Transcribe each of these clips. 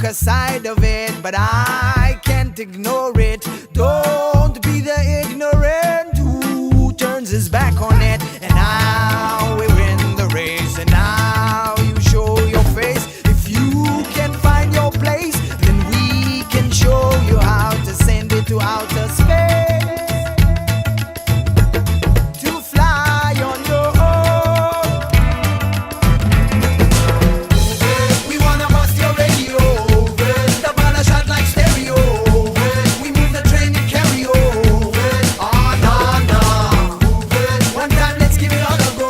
darker side of it, but I can't ignore it. Don't be the ignorant who turns his back on it. And now we're in the race, and now you show your face. If you can find your place, then we can show you how to send it to outer space, to fly on your own. We wanna bust your radio, stop on a shot like stereo. We move the train and carry on. Oh, no, no. One time, let's give it all a go.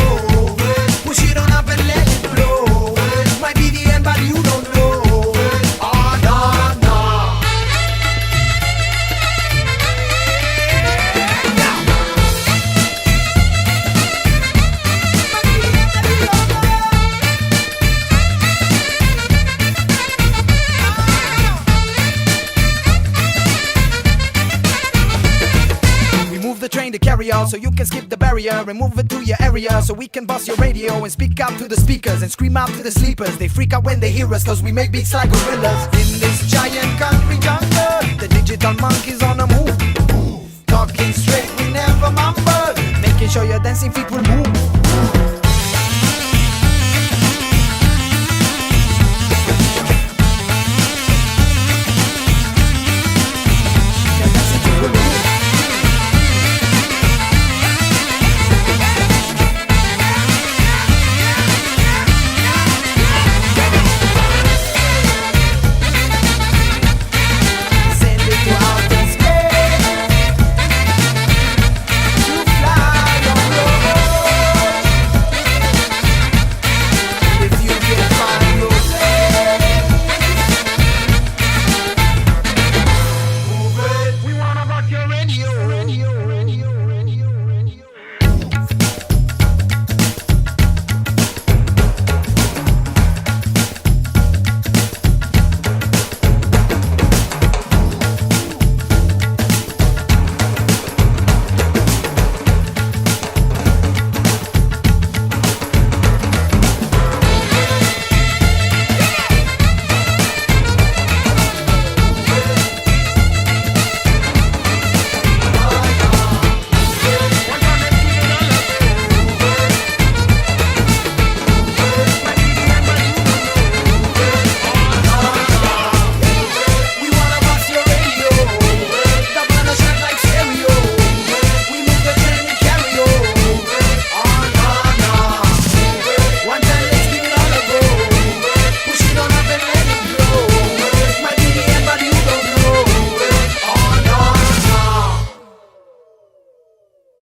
Push it on up and let it flow. Might be the end, but you don't know. Oh, no, no. We move the train to carry on, so you can skip the barrier and move it to your area, so we can bust your radio and speak out to the speakers and scream out to the sleepers. They freak out when they hear us, cause we make beats like gorillas. In this giant country jungle, the digital monkeys on the move. Talking straight, we never mumble, making sure your dancing feet will move.